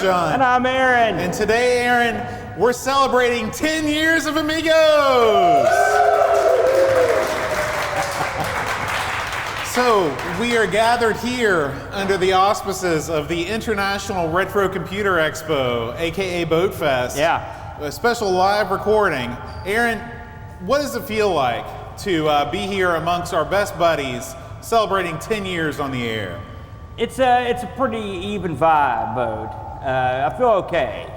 John. And I'm Aaron. And today, Aaron, we're celebrating 10 years of Amigos. So, we are gathered here under the auspices of the International Retro Computer Expo, aka Boatfest. Yeah. A special live recording. Aaron, what does it feel like to be here amongst our best buddies celebrating 10 years on the air? It's a pretty even vibe, Boat. I feel okay.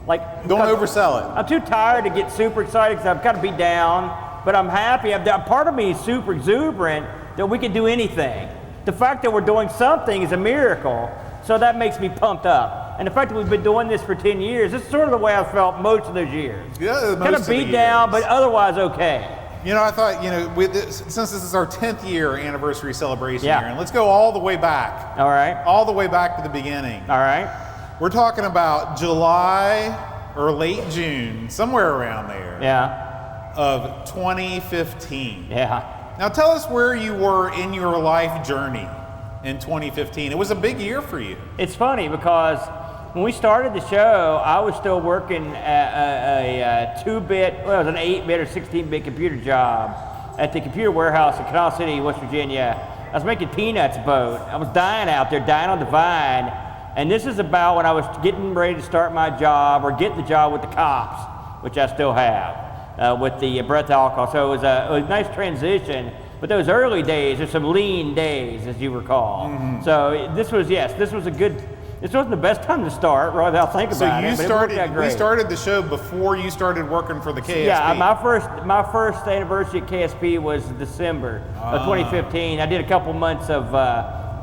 Don't oversell it. I'm too tired to get super excited because I've got to be down, but I'm happy. Part of me is super exuberant that we can do anything. The fact that we're doing something is a miracle, so that makes me pumped up. And the fact that we've been doing this for 10 years, it's sort of the way I felt most of those years. Yeah, kind of beat down, but otherwise okay. You know, I thought, since this is our 10th year anniversary celebration Yeah. here, and let's go all the way back. All right. All the way back to the beginning. All right. We're talking about July or late June, somewhere around there. Yeah. Of 2015. Yeah. Now tell us where you were in your life journey in 2015. It was a big year for you. It's funny because when we started the show, I was still working at a 2-bit, well, it was an 8-bit or 16-bit computer job at the computer warehouse in Canal City, West Virginia. I was making peanuts, Boat. I was dying out there, dying on the vine. And this is about when I was getting ready to start my job or get the job with the cops, which I still have, with the breath alcohol. So it was a nice transition. But those early days, there's some lean days, as you recall. Mm-hmm. So this was a good. This wasn't the best time to start, right? I'll think about it. We started the show before you started working for the KSP. Yeah, my first anniversary at KSP was December of 2015. I did a couple months of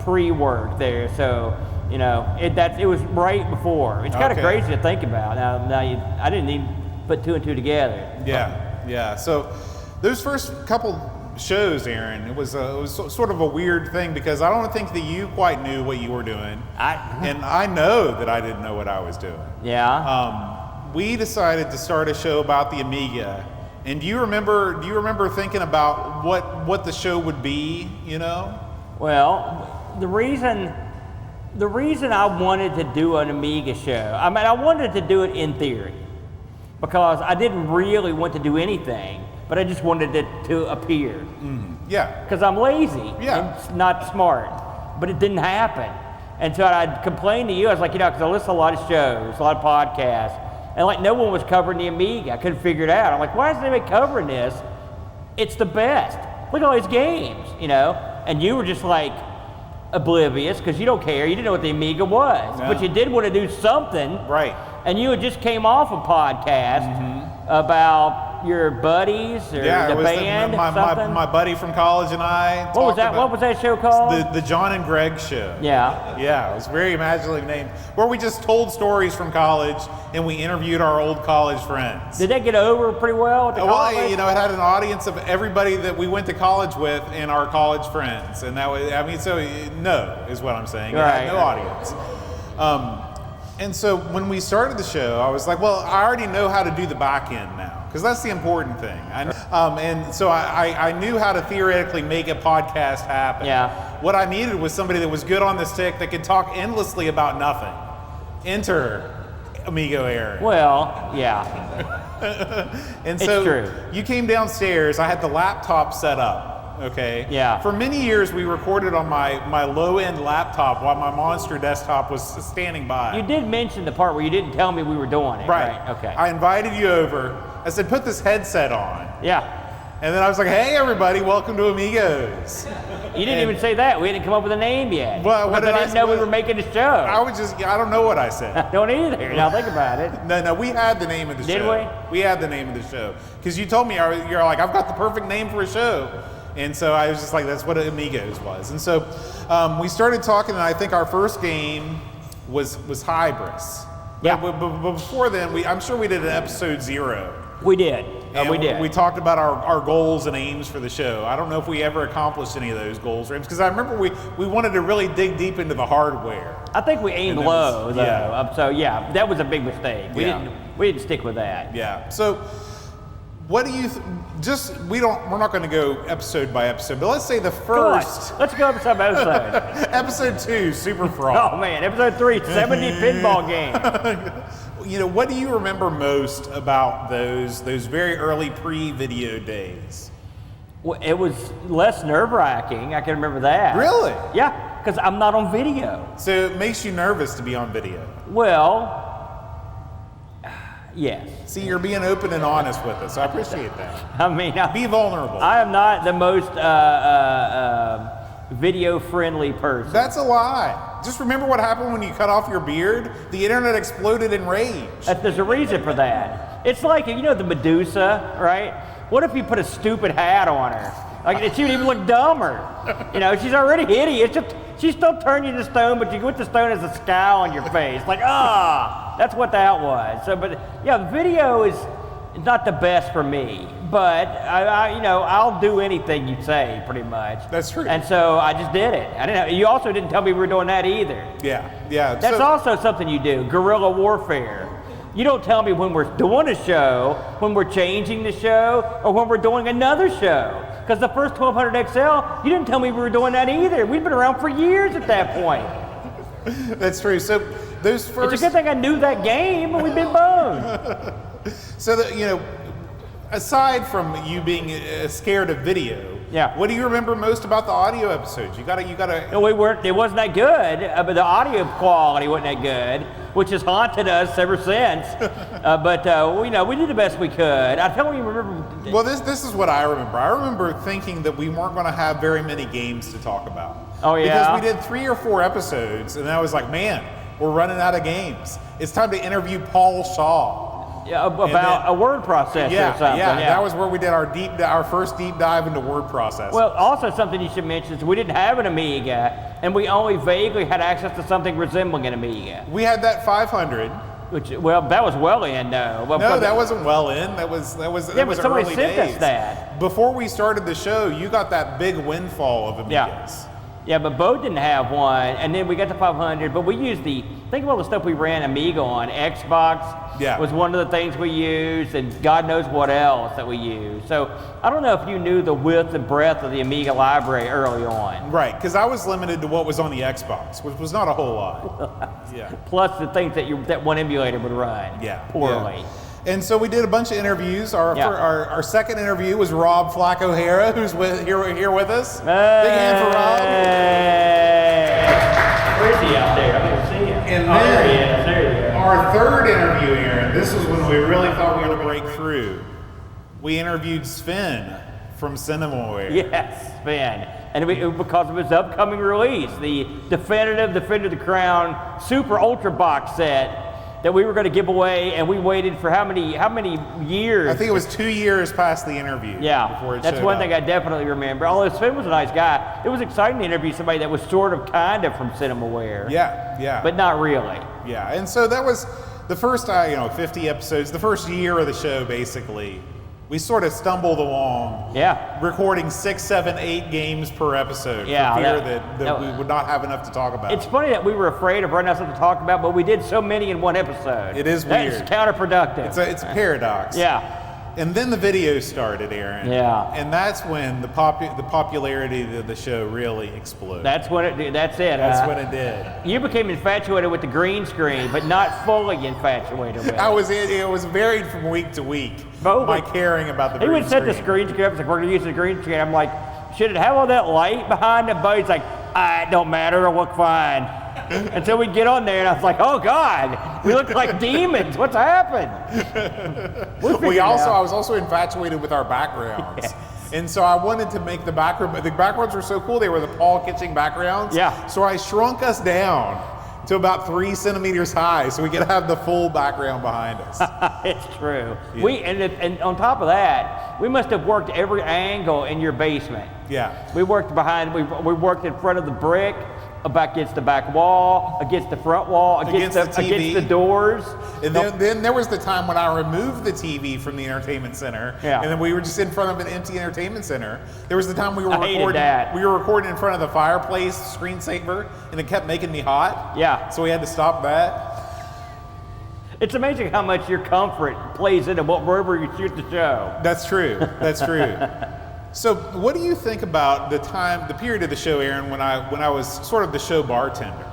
pre-work there, so it was right before. It's kind of crazy to think about. I didn't even put two and two together. Yeah. So those first couple shows, Aaron, it was sort of a weird thing because I don't think that you quite knew what you were doing, and I know that I didn't know what I was doing. Yeah. We decided to start a show about the Amiga, and do you remember thinking about what the show would be? Well, the reason I wanted to do an Amiga show, I wanted to do it in theory because I didn't really want to do anything. But I just wanted it to appear. Mm-hmm. Yeah. Because I'm lazy. Yeah. And not smart. But it didn't happen. And so I'd complain to you. I was like, because I listen to a lot of shows, a lot of podcasts, and no one was covering the Amiga. I couldn't figure it out. I'm like, why isn't anybody covering this? It's the best. Look at all these games, And you were just like oblivious because you don't care. You didn't know what the Amiga was. No. But you did want to do something. Right. And you had just came off a podcast about your buddies or the band, something? My buddy from college and I. What was that show called? The John and Greg Show. Yeah. Yeah, it was very imaginatively named. Where we just told stories from college and we interviewed our old college friends. Did that get over pretty well at the college? Well, it had an audience of everybody that we went to college with and our college friends. And that was, no, is what I'm saying. It had no audience. And so when we started the show, I was like, well, I already know how to do the back end now, because that's the important thing. And so I knew how to theoretically make a podcast happen. Yeah. What I needed was somebody that was good on the stick that could talk endlessly about nothing. Enter Amigo Aaron. Well, yeah. And so it's true. You came downstairs. I had the laptop set up. Okay. Yeah. For many years, we recorded on my low-end laptop while my monster desktop was standing by. You did mention the part where you didn't tell me we were doing it. Right. Okay. I invited you over. I said, put this headset on. Yeah. And then I was like, hey, everybody, welcome to Amigos. You didn't even say that. We hadn't come up with a name yet. Well, I didn't know we were making a show. I don't know what I said. I don't either. Now think about it. No, we had the name of the show. Did we? We had the name of the show. Because you told me, you're like, I've got the perfect name for a show. And so I was just like, that's what Amigos was. And so we started talking, and I think our first game was Hybris. Yeah. But before then, I'm sure we did an episode 0. We did. And we did. We talked about our goals and aims for the show. I don't know if we ever accomplished any of those goals or aims, because I remember we wanted to really dig deep into the hardware. I think we aimed low, though. Yeah. So yeah, that was a big mistake. We didn't stick with that. Yeah. So What do you we're not going to go episode by episode, but let's say the first. Let's go episode by episode. Episode 2, Super Fraud. Oh man, episode 3, 70 pinball game. What do you remember most about those very early pre-video days? Well, it was less nerve-wracking. I can remember that. Really? Yeah, because I'm not on video. So it makes you nervous to be on video. Well, yes. See, you're being open and honest with us. I appreciate that. I mean, be vulnerable. I am not the most video-friendly person. That's a lie. Just remember what happened when you cut off your beard. The internet exploded in rage. There's a reason for that. It's like, the Medusa, right? What if you put a stupid hat on her? Like, she would even look dumber. She's already hideous. She still turned you to stone, but you went to stone as a scowl on your face. Like, that's what that was. So, but yeah, video is not the best for me. But I'll do anything you say, pretty much. That's true. And so I just did it. I didn't. You also didn't tell me we were doing that either. Yeah. That's also something you do. Guerrilla warfare. You don't tell me when we're doing a show, when we're changing the show, or when we're doing another show. Because the first 1200 XL, you didn't tell me we were doing that either. We've been around for years at that point. That's true. So those first. It's a good thing I knew that game, and we've been boned. So that aside from you being scared of video, what do you remember most about the audio episodes? You gotta. No, we weren't. It wasn't that good, but the audio quality wasn't that good, which has haunted us ever since. But we did the best we could. I tell you, remember. Well, this is what I remember. I remember thinking that we weren't going to have very many games to talk about. Oh yeah. Because we did 3 or 4 episodes, and I was like, man, we're running out of games. It's time to interview Paul Shaw. Yeah, about a word processor or something. Yeah, that was where we did our first deep dive into word processing. Well, also something you should mention is we didn't have an Amiga, and we only vaguely had access to something resembling an Amiga. We had that 500. That was well in, though. Well, no, that wasn't well in. That was but somebody early sent days. us that. Before we started the show, you got that big windfall of Amigas. Yeah, but Bo didn't have one, and then we got the 500, but we used think of all the stuff we ran Amiga on. Xbox was one of the things we used, and God knows what else that we used. So I don't know if you knew the width and breadth of the Amiga library early on. Right, because I was limited to what was on the Xbox, which was not a whole lot. Yeah. Plus the things that one emulator would run poorly. Yeah. And so we did a bunch of interviews. Our second interview was Rob Flack O'Hara, who's here with us. Big hand for Rob. Where is he out there? I didn't see him. And there he is. There he is. Our third interview, Aaron, this was when we really thought we were going to break through. We interviewed Sven from Cinemaware. Yes, Sven. And because of his upcoming release, the definitive Defender of the Crown Super Ultra box set that we were going to give away, and we waited for how many years? I think it was 2 years past the interview. Yeah, before it that's showed one up. thing I definitely remember. Although Sven was a nice guy, it was exciting to interview somebody that was sort of, kind of from Cinemaware. Yeah. But not really. Yeah, and so that was the first, 50 episodes, the first year of the show, basically. We sort of stumbled along, recording 6, 7, 8 games per episode for fear that we would not have enough to talk about. It's funny that we were afraid of running out of something to talk about, but we did so many in one episode. It is weird. That's counterproductive. It's a paradox. Yeah. And then the video started, Aaron. Yeah. And that's when the popularity of the show really exploded. That's when it did. That's it. That's when it did. You became infatuated with the green screen, but not fully infatuated with it. It was varied from week to week. Bo, my caring about the green screen. He would set the screen screen up, like, we're going to use the green screen. I'm like, should it have all that light behind it? But he's like, it don't matter, it'll look fine. Until we get on there, and I was like, oh God, we look like demons. What's happened? I was also infatuated with our backgrounds. Yes. And so I wanted to make the backgrounds were so cool. They were the Paul Kitching backgrounds. Yeah. So I shrunk us down to about 3 centimeters high so we could have the full background behind us. It's true. Yeah. And on top of that, we must have worked every angle in your basement. Yeah. We worked we worked in front of the brick, against the back wall, against the front wall, against the doors. And then there was the time when I removed the TV from the entertainment center, and then we were just in front of an empty entertainment center. There was the time we were recording in front of the fireplace screensaver, and it kept making me hot. Yeah. So we had to stop that. It's amazing how much your comfort plays into wherever you shoot the show. That's true. That's true. So, what do you think about the period of the show, Aaron, when I was sort of the show bartender?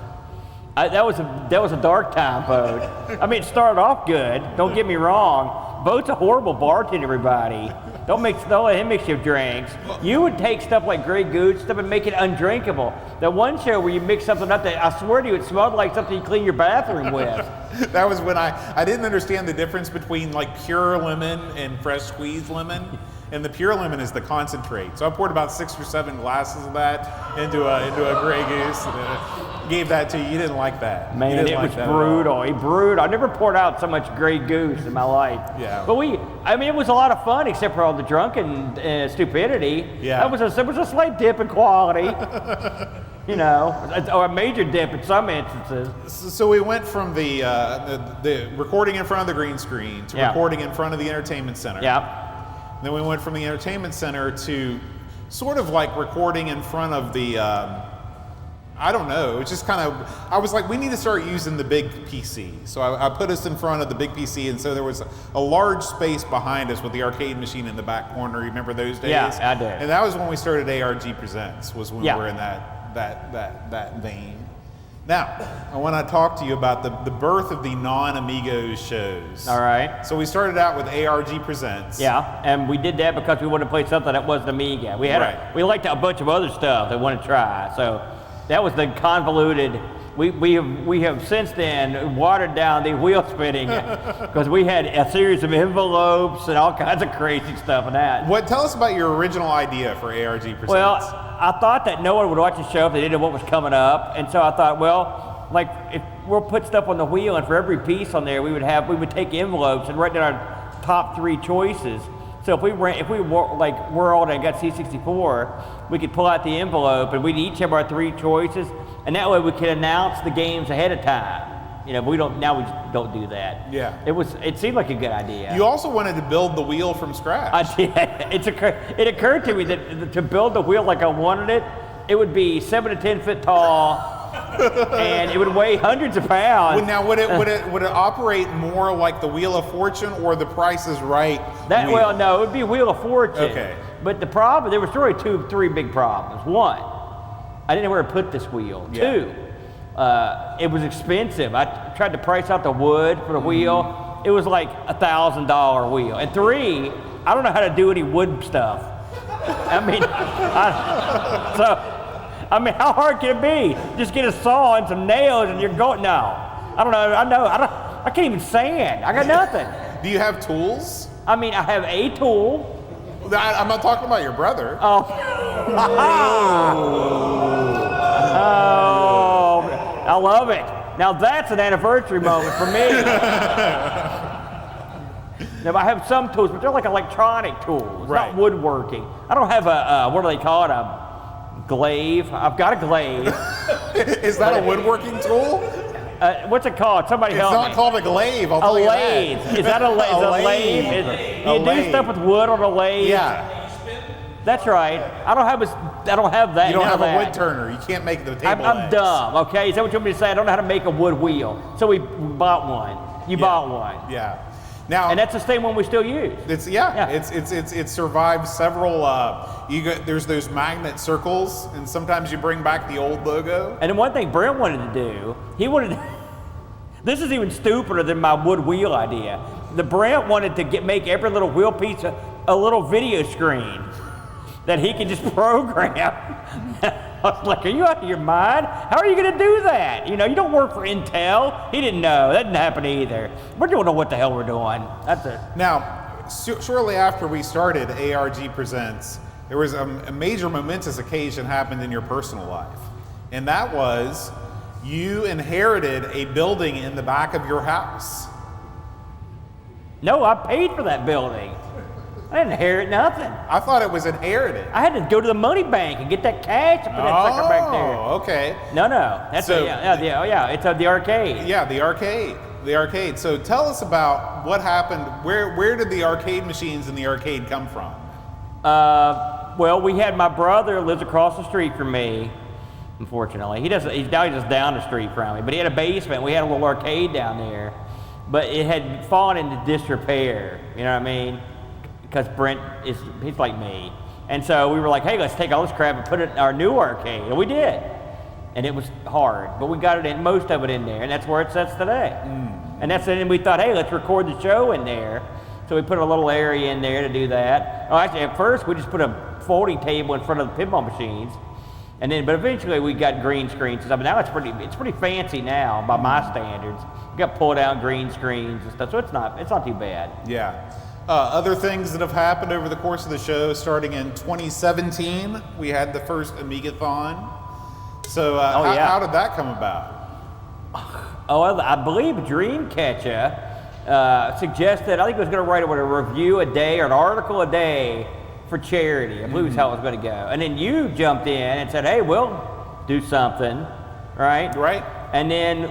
That was a dark time, Bo. I mean, it started off good. Don't get me wrong. Bo's a horrible bartender, everybody. Don't let him mix your drinks. You would take stuff like Grey Goose stuff and make it undrinkable. That one show where you mix something up that I swear to you, it smelled like something you clean your bathroom with. That was when I didn't understand the difference between like pure lemon and fresh squeezed lemon. And the pure lemon is the concentrate. So I poured about 6 or 7 glasses of that into a Grey Goose. And, gave that to you. You didn't like that. Man, it was brutal. I never poured out so much Grey Goose in my life. Yeah. But it was a lot of fun, except for all the drunken stupidity. Yeah. It was a slight dip in quality. Or a major dip in some instances. So we went from the recording in front of the green screen to recording in front of the entertainment center. Yeah. Then we went from the entertainment center to sort of like recording in front of the, I don't know, it's just kind of, I was like, we need to start using the big PC. So I put us in front of the big PC, and so there was a large space behind us with the arcade machine in the back corner. You remember those days? Yeah, I do. And that was when we started ARG Presents, was when we were in that vein. Now, I want to talk to you about the birth of the non-Amigos shows. All right. So we started out with ARG Presents. Yeah, and we did that because we wanted to play something that wasn't Amiga. We liked a bunch of other stuff that we wanted to try. So that was the convoluted. We have since then watered down the wheel spinning because we had a series of envelopes and all kinds of crazy stuff in that. Tell us about your original idea for ARG Presents. Well, I thought that no one would watch the show if they didn't know what was coming up, and so I thought, well, like if we'll put stuff on the wheel, and for every piece on there, we would take envelopes and write down our top 3 choices. So if we whirled and got C64, we could pull out the envelope, and we'd each have our 3 choices, and that way we could announce the games ahead of time. But we just don't do that. Yeah. It seemed like a good idea. You also wanted to build the wheel from scratch. I did. It occurred to me that to build the wheel like I wanted it would be 7 to 10 feet tall, and it would weigh hundreds of pounds. Now, would it operate more like the Wheel of Fortune or the Price is Right? Well, no, it would be Wheel of Fortune. Okay. But the problem, there were really 3 big problems. 1, I didn't know where to put this wheel. Yeah. 2, it was expensive. I tried to price out the wood for the wheel. It was like $1,000 wheel. And 3, I don't know how to do any wood stuff. I mean, how hard can it be? Just get a saw and some nails and you're going. No, I don't know. I can't even sand. I got nothing. Do you have tools? I mean, I have a tool. I'm not talking about your brother. Oh. I love it. Now that's an anniversary moment for me. Now I have some tools, but they're like electronic tools, not woodworking. I don't have what do they call it? A glaive. I've got a glaive. Is that a woodworking tool? What's it called? Somebody help me. It's not called a glaive. I'll tell you that. Is that a lathe? You do stuff with wood on a lathe? Yeah. That's right. I don't have that. You don't have a wood turner. You can't make the table I'm legs. dumb, okay? Is that what you want me to say? I don't know how to make a wood wheel. So we bought one. You bought one. Yeah. Now, and that's the same one we still use. It survived several. There's those magnet circles, and sometimes you bring back the old logo. And then one thing Brent wanted to do, this is even stupider than my wood wheel idea. Brent wanted to make every little wheel piece a little video screen that he could just program. I was like, are you out of your mind? How are you going to do that? You don't work for Intel. He didn't know. That didn't happen either. We don't know what the hell we're doing. That's it. Now, shortly after we started ARG Presents, there was a major momentous occasion happened in your personal life. And that was you inherited a building in the back of your house. No, I paid for that building. I didn't inherit nothing. I thought it was inherited. I had to go to the money bank and get that cash and put that sucker back there. Oh, okay. No. That's it's the arcade. Yeah, the arcade. So tell us about what happened. Where did the arcade machines in the arcade come from? Well, we had my brother lives across the street from me. Unfortunately, he's now just down the street from me. But he had a basement. We had a little arcade down there. but it had fallen into disrepair. You know what I mean? Because Brent he's like me, and so we were like, hey, let's take all this crap and put it in our new arcade, and we did. And it was hard, but we got it in, most of it in there, and that's where it sits today. And then we thought, hey, let's record the show in there. So we put a little area in there to do that. Oh, actually, at first we just put a folding table in front of the pinball machines, but eventually we got green screens and stuff. But now it's pretty fancy now by my standards. We got pull down green screens and stuff, so it's not too bad. Yeah. Other things that have happened over the course of the show, starting in 2017, we had the first Amigathon. So how did that come about? Oh, I believe Dreamcatcher suggested, I think it was going to write a review a day or an article a day for charity. I believe that's how it was going to go. And then you jumped in and said, hey, we'll do something, right? Right. And then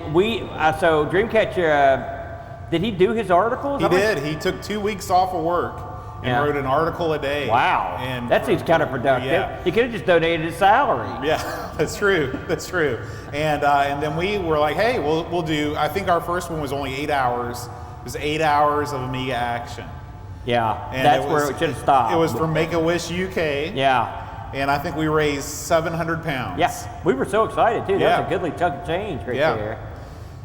so Dreamcatcher, did he do his articles? He did. He took 2 weeks off of work and wrote an article a day. Wow. And that seems counterproductive. Yeah. He could have just donated his salary. Yeah, that's true. That's true. And then we were like, hey, we'll do, I think our first one was only 8 hours. It was 8 hours of Amiga action. Yeah, and that's where it should have stopped. It was from Make-A-Wish UK. Yeah. And I think we raised 700 pounds. Yes, we were so excited too. That was a goodly chunk of change right there.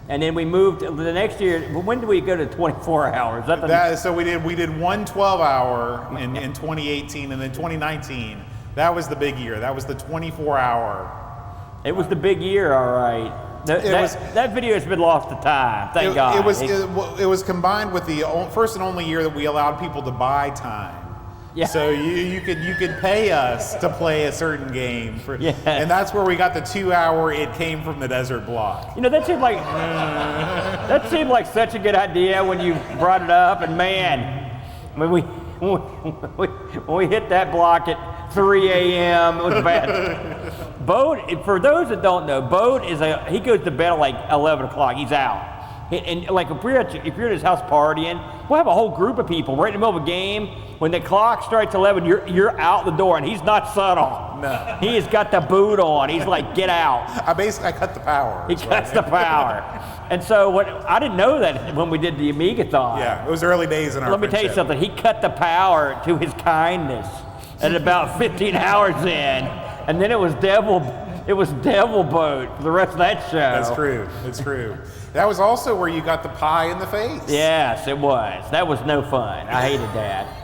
And then we moved the next year. When did we go to 24 hours? So we did one 12-hour in 2018, and then 2019. That was the big year. That was the 24-hour. It was the big year, all right. That video has been lost to time. Thank God. It was combined with the first and only year that we allowed people to buy time. Yeah. So you could pay us to play a certain game, and that's where we got the 2 hour. It came from the desert block. You know, that seemed like such a good idea when you brought it up. And man, when we hit that block at 3 a.m., it was bad. Boat, for those that don't know, Boat he goes to bed at like 11 o'clock. He's out. And like if you're at his house partying, we'll have a whole group of people right in the middle of a game. When the clock strikes 11, you're out the door, and he's not subtle. No. He has got the boot on. He's like, get out. I cut the power. He cuts the power. And so I didn't know that when we did the Amigathon. Yeah, it was early days in our Let me tell you something. He cut the power to his kindness at about 15 hours in, and then it was Devil Boat for the rest of that show. That's true. That's true. That was also where you got the pie in the face. Yes, it was. That was no fun. I hated that.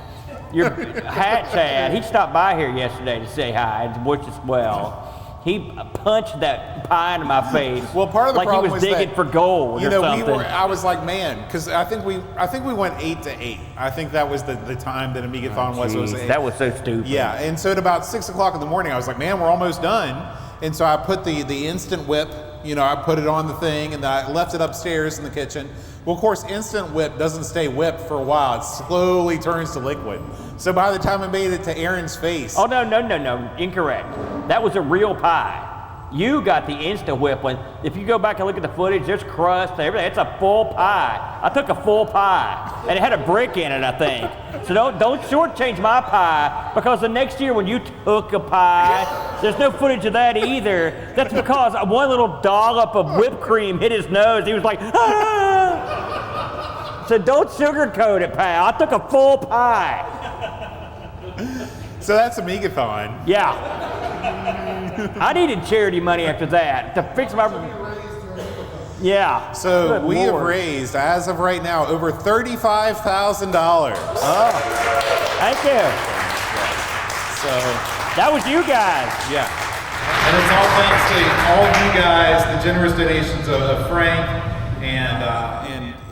Your hat Chad, he stopped by here yesterday to say hi and wish us well. He punched that pie into my face. Well, part of the problem was digging for gold or something. I was like, man, because I think we went 8 to 8. I think that was the time that Amigathon was. It was 8. That was so stupid. Yeah, and so at about 6 o'clock in the morning, I was like, man, we're almost done. And so I put the instant whip. I put it on the thing, and then I left it upstairs in the kitchen. Well, of course, instant whip doesn't stay whipped for a while. It slowly turns to liquid. So by the time I made it to Aaron's face... Oh, no, incorrect. That was a real pie. You got the instant whip one. If you go back and look at the footage, there's crust and everything. It's a full pie. I took a full pie, and it had a brick in it, I think. So don't shortchange my pie, because the next year when you took a pie, there's no footage of that either. That's because one little dollop of whipped cream hit his nose. He was like, ah! So don't sugarcoat it, pal. I took a full pie. So that's Amigathon. Yeah. I needed charity money after that to fix my... Yeah. So we have raised, as of right now, over $35,000. Oh, thank you. So that was you guys. Yeah. And it's all thanks to all of you guys, the generous donations of Frank, and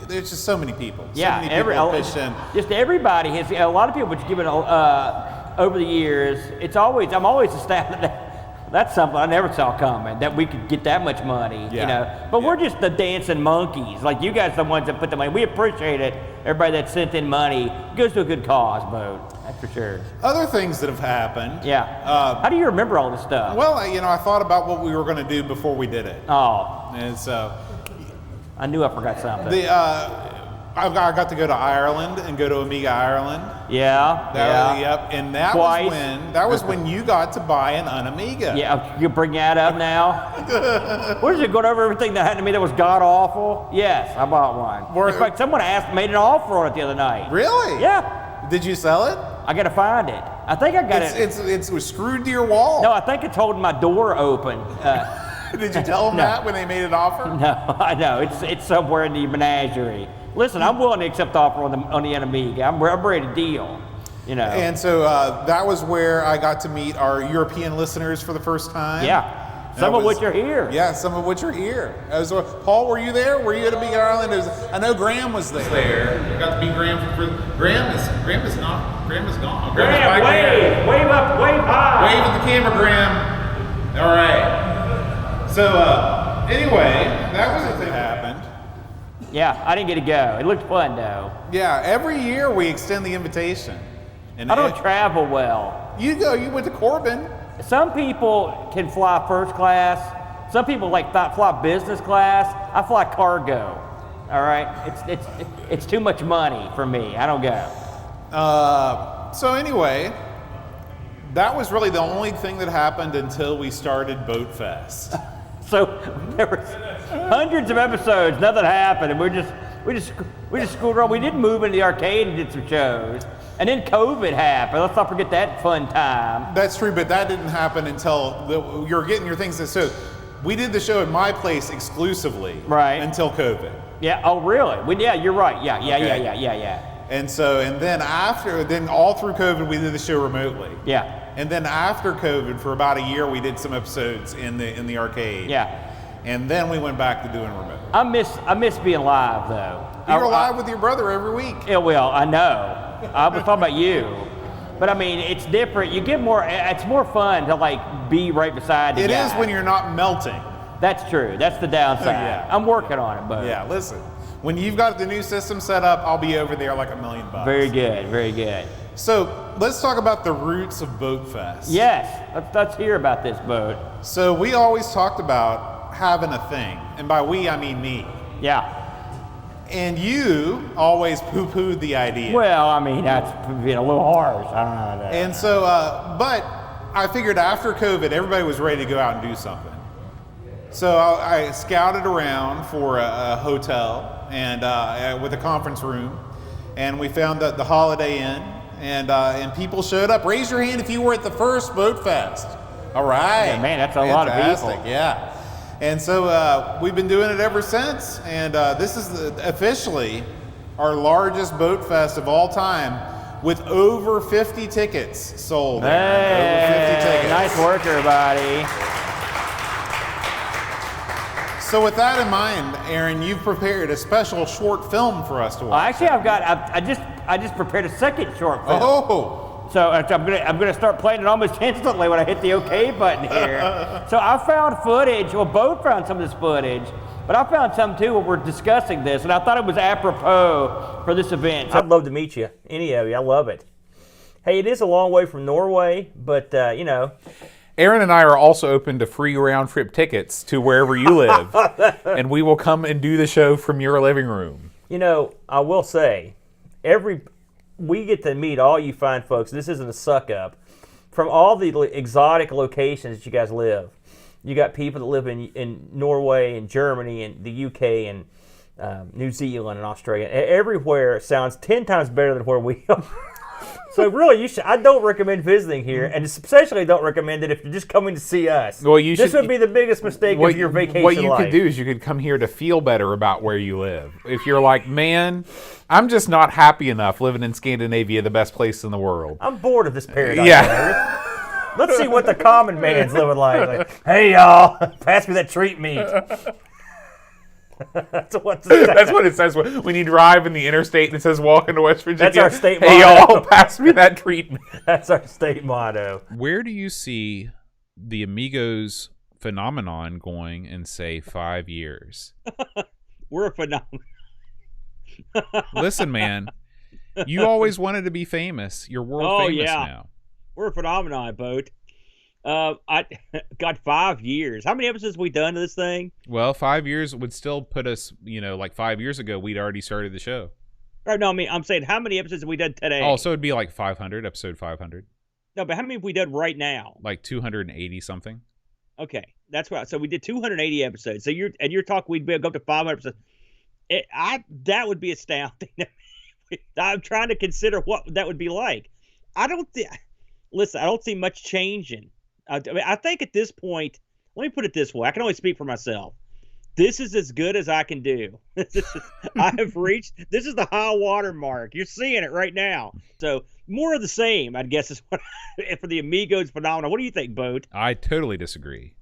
there's just so many people. Yeah, so many people pitched in. Just everybody has. A lot of people have given over the years. I'm always astounded. That's something I never saw coming, that we could get that much money, But we're just the dancing monkeys. Like, you guys are the ones that put the money. We appreciate it. Everybody that sent in money goes to a good cause, Bo. That's for sure. Other things that have happened. Yeah. How do you remember all this stuff? Well, I thought about what we were going to do before we did it. Oh. And so... I knew I forgot something. I got to go to Ireland and go to Amiga Ireland. Yeah. Yep. And that was when you got to buy an Amiga. Yeah, you bring that up now. What is it going over everything that happened to me that was god awful? Yes, I bought one. In fact, someone made an offer on it the other night. Really? Yeah. Did you sell it? I got to find it. I think I got it. It's screwed to your wall. No, I think it's holding my door open. Did you tell them that when they made an offer? No, I know. It's somewhere in the menagerie. Listen, I'm willing to accept the offer on the Amiga. I'm ready to deal. You know. And so that was where I got to meet our European listeners for the first time. Yeah. Some of which are here. Yeah, some of which are here. Paul, were you there? Were you at Amiga Ireland? I know Graham was there. I got to meet Graham. Graham is gone. Graham, wave up, wave high. Wave at the camera, Graham. All right. So anyway, that was the thing that happened. Yeah, I didn't get to go. It looked fun though. Yeah, every year we extend the invitation. And I don't travel well. You went to Corbin. Some people can fly first class. Some people fly business class. I fly cargo. All right, it's too much money for me. I don't go. So anyway, that was really the only thing that happened until we started Boatfest. So there were hundreds of episodes, nothing happened, and we just screwed around. We did move into the arcade and did some shows. And then COVID happened. Let's not forget that fun time. That's true, but that didn't happen until you're getting your things. So we did the show at my place exclusively, right? Until COVID. Yeah. Oh, really? Yeah, you're right. Yeah. And then all through COVID, we did the show remotely. Yeah. And then after COVID, for about a year, we did some episodes in the arcade. Yeah. And then we went back to doing remote. I miss being live though. You're live with your brother every week. Yeah, well, I know. I was talking about you, but I mean, it's different. You get more. It's more fun to be right beside you. It is when you're not melting. That's true. That's the downside. Yeah. I'm working on it, but yeah. Listen, when you've got the new system set up, I'll be over there like $1 million. Very good. Very good. So let's talk about the roots of Boatfest. Yes. Let's hear about this boat. So we always talked about having a thing, and by we I mean me. Yeah. And you always poo-pooed the idea. Well, I mean, that's being a little harsh. And so, but I figured after COVID, everybody was ready to go out and do something. So I scouted around for a hotel and with a conference room, and we found the Holiday Inn, and people showed up. Raise your hand if you were at the first Boatfest. All right. Yeah, man, that's a lot of people. Yeah. And so we've been doing it ever since, and this is officially our largest Boatfest of all time, with over 50 tickets sold. Hey, over 50 tickets. Nice work, everybody. So with that in mind, Aaron, you've prepared a special short film for us to watch. Actually, I just prepared a second short film. Oh. So I'm gonna start playing it almost instantly when I hit the OK button here. So I found footage. Well, both found some of this footage, but I found some too when we're discussing this, and I thought it was apropos for this event. So I'd love to meet you, any of you. I love it. Hey, it is a long way from Norway, but you know. Aaron and I are also open to free round-trip tickets to wherever you live, and we will come and do the show from your living room. You know, I will say, we get to meet all you fine folks. This isn't a suck-up. From all the exotic locations that you guys live. You got people that live in Norway and Germany and the UK and New Zealand and Australia. Everywhere sounds 10 times better than where we are. So really, I don't recommend visiting here, and especially don't recommend it if you're just coming to see us. Well, this would be the biggest mistake of your vacation life. What you could do is you could come here to feel better about where you live. If you're like, man, I'm just not happy enough living in Scandinavia, the best place in the world. I'm bored of this paradise. Yeah. Let's see what the common man's living like. Hey, y'all, pass me that treat meat. That's what it says when you drive in the interstate and it says "Welcome to West Virginia." That's our state motto. Hey, y'all, pass me that treatment. That's our state motto. Where do you see the Amigos phenomenon going in, say, 5 years? We're a phenomenon. Listen, man, you always wanted to be famous. You're world famous now. We're a phenomenon, Boat. I got 5 years. How many episodes have we done to this thing? Well, 5 years would still put us, like 5 years ago, we'd already started the show. Or no, I mean, I'm saying how many episodes have we done today? Oh, so it'd be like 500, episode 500. No, but how many have we done right now? Like 280 something. Okay, that's right. So we did 280 episodes. So you're talking we'd go up to 500 episodes. That would be astounding. I'm trying to consider what that would be like. I don't see much changing. I think at this point, let me put it this way. I can only speak for myself. This is as good as I can do. I have reached. This is the high water mark. You're seeing it right now. So more of the same, I guess, is what for the Amigos phenomenon. What do you think, Boat? I totally disagree.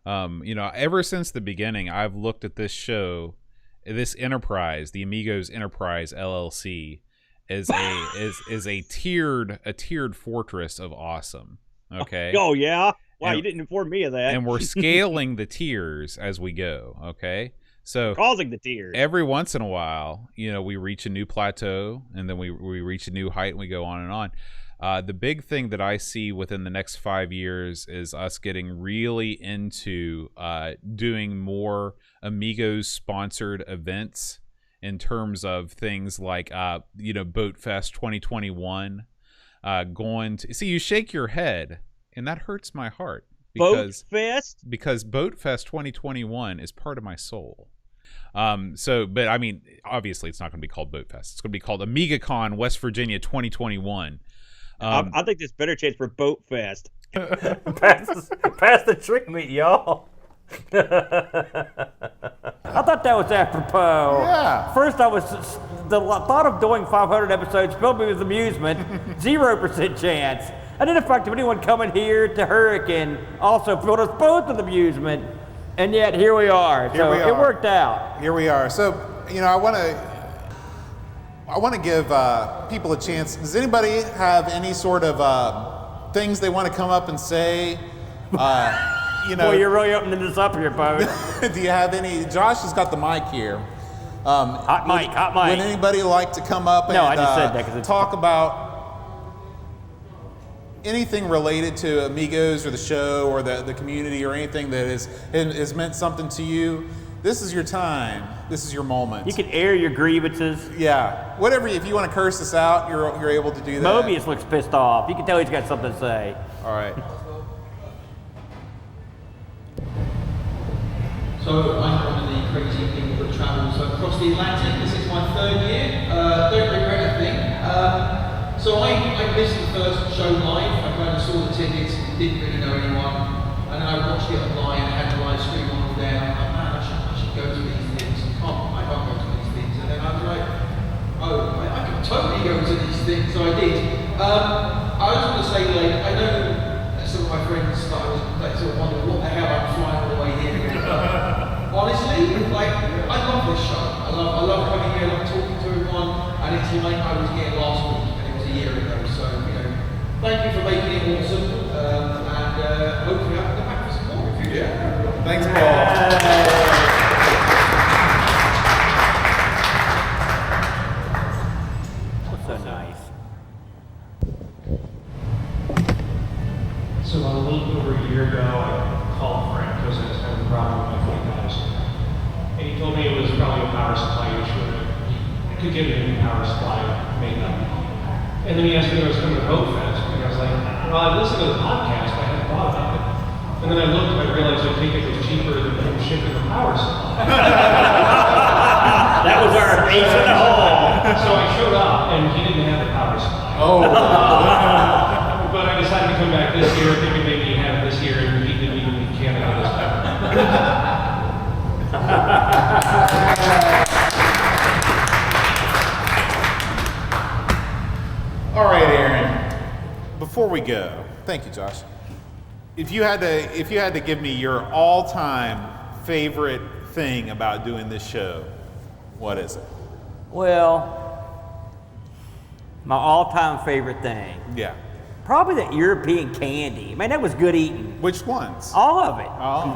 Ever since the beginning, I've looked at this show, this enterprise, the Amigos Enterprise LLC, as a tiered fortress of awesome. Okay. Oh yeah. Wow, you didn't inform me of that. And we're scaling the tiers as we go, okay? So causing the tiers. Every once in a while, we reach a new plateau, and then we reach a new height, and we go on and on. The big thing that I see within the next 5 years is us getting really into doing more Amigos-sponsored events in terms of things like, Boatfest 2021. You shake your head. And that hurts my heart Boatfest? Because Boatfest 2021 is part of my soul. But I mean, obviously it's not going to be called Boatfest. It's going to be called Amigathon West Virginia 2021. I think there's better chance for Boatfest. Pass the trick meat, y'all. I thought that was apropos. Yeah. First, the thought of doing 500 episodes filled me with amusement. 0% chance. And then the fact of anyone coming here to Hurricane also filled us both with amusement. And yet here we are. It worked out. Here we are. So, I want to give people a chance. Does anybody have any sort of things they want to come up and say? Boy, you're really opening this up here, Bo. Do you have any? Josh has got the mic here. Hot mic. Would anybody like to come up and I just said that 'cause talk about anything related to Amigos or the show or the community or anything that has meant something to you? This is your time. This is your moment. You can air your grievances. Yeah. Whatever. If you want to curse us out, you're able to do that. Mobius looks pissed off. You can tell he's got something to say. All right. So I'm one of the crazy people that travels across the Atlantic. This is my 3rd year. Don't regret a thing. So I missed the first show live. I kind of saw the tickets, didn't really know anyone, and then I watched it online and had the live stream on all day. And I'm like, man, I should go to these things. I can't go to these things. And then I was like, oh, I can totally go to these things. So I did. I was going to say, I know some of my friends that I was sort of wondering what the hell I'm flying all the way here. Honestly, I love this show. I love coming here, I love talking to everyone, and it's like I was here last week, and it was a year ago. So, thank you for making it awesome, and hopefully I can come back for some more if you do. Yeah. Thanks, Paul. What's so nice? So about a little over a year ago, I called Frank because I was having a problem with my phone guys. And he told me it was probably a power supply issue. He could get a new power supply made up. And then he asked me if I was coming to Boatfest. And I was like, well, I listened to the podcast, but I hadn't thought about it. And then I looked and I realized the ticket was cheaper than him shipping the power supply. That was our ace in the hole. So I showed up and he didn't have the power supply. Oh. But I decided to come back this year, thinking maybe he'd have it this year, and he didn't even leave Canada this time. All right, Aaron. Before we go, thank you, Josh. If you had to give me your all-time favorite thing about doing this show, what is it? Well, my all-time favorite thing. Yeah. Probably the European candy. Man, that was good eating. Which ones? All of it. Oh.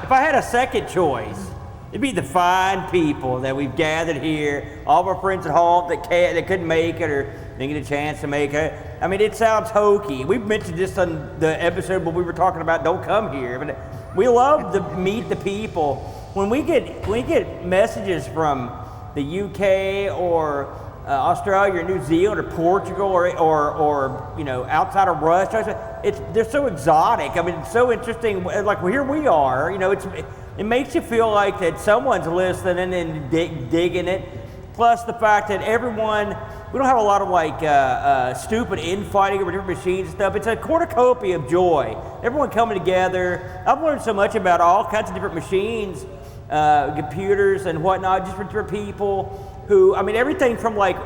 If I had a second choice, it'd be the fine people that we've gathered here, all of our friends at home that couldn't make it or didn't get a chance to make it. I mean, it sounds hokey. We've mentioned this on the episode when we were talking about don't come here, but we love to meet the people when we get messages from the UK or Australia or New Zealand or Portugal or you know, outside of Russia, they're so exotic. I mean, it's so interesting. Like, well, here we are. You know, it makes you feel like that someone's listening and digging it. Plus the fact that we don't have a lot of like stupid infighting over different machines and stuff. It's a cornucopia of joy. Everyone coming together. I've learned so much about all kinds of different machines, computers and whatnot, just for different people who, I mean, everything from like,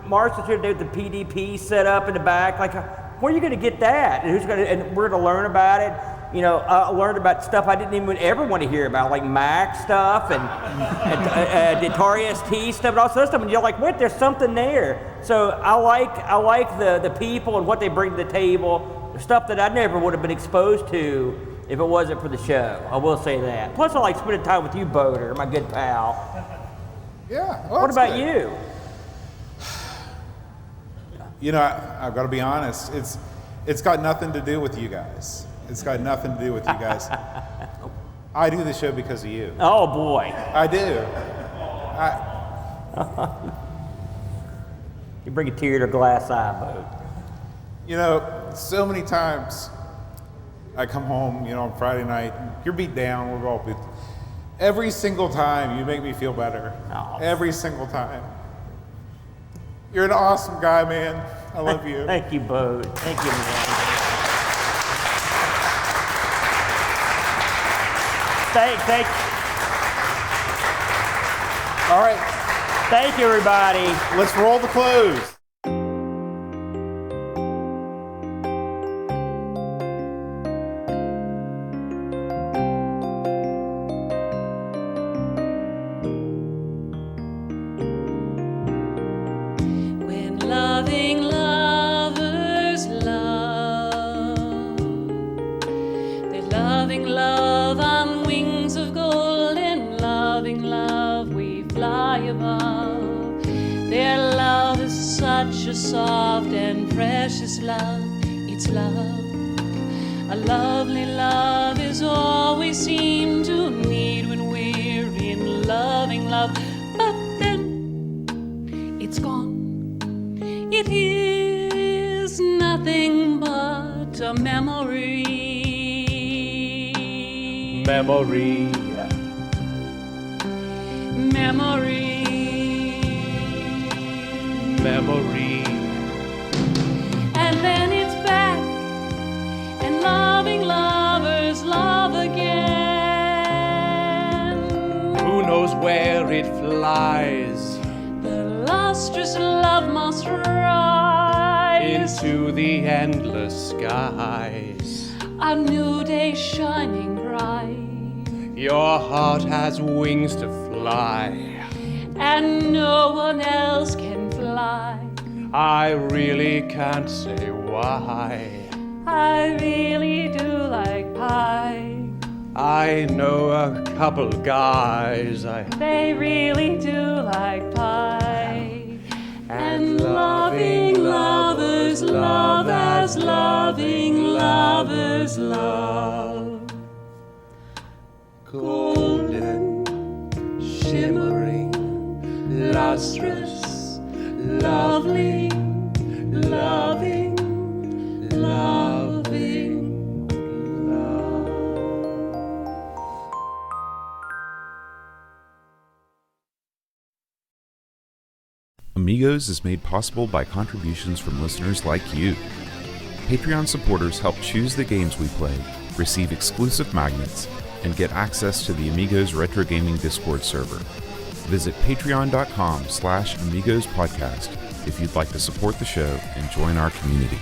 Marshall's here today with the PDP set up in the back. Like, where are you going to get that? And we're going to learn about it. You know, I learned about stuff I didn't even ever want to hear about, like Mac stuff and Atari ST stuff and all sorts of stuff. And you're like, wait, there's something there. So I like the people and what they bring to the table, stuff that I never would have been exposed to if it wasn't for the show. I will say that. Plus, I like spending time with you, Boater, my good pal. Yeah. Well, what about good. you? You know, I've got to be honest. It's got nothing to do with you guys. It's got nothing to do with you guys. I do the show because of you. Oh boy. I do. You bring a tear to a glass eye, Bo. You know, so many times I come home, you know, on Friday night, you're beat down, we're all beat. Every single time you make me feel better. Oh. Every single time. You're an awesome guy, man. I love you. Thank you, Bo. Thank you, man. Thank. All right. Thank you, everybody. Let's roll the close. When loving lovers love, they're loving love on wings of gold, and loving love we fly above. Their love is such a soft and precious love. It's love. A lovely love is all we seem to need when we're in loving love. But then it's gone. It is nothing but a memory. Memory. Memory. Memory. And then it's back, and loving lovers love again. Who knows where it flies? The lustrous love must rise Into the endless skies. a new day shining bright, Your heart has wings to fly. and no one else can fly. I really can't say why. I really do like pie. I know a couple guys. They really do like pie. And loving lovers love as loving lovers love. Golden, shimmering, lustrous, lovely, loving, loving love. Amigos is made possible by contributions from listeners like you. Patreon supporters help choose the games we play, receive exclusive magnets, and get access to the Amigos Retro Gaming Discord server. Visit patreon.com/AmigosPodcast if you'd like to support the show and join our community.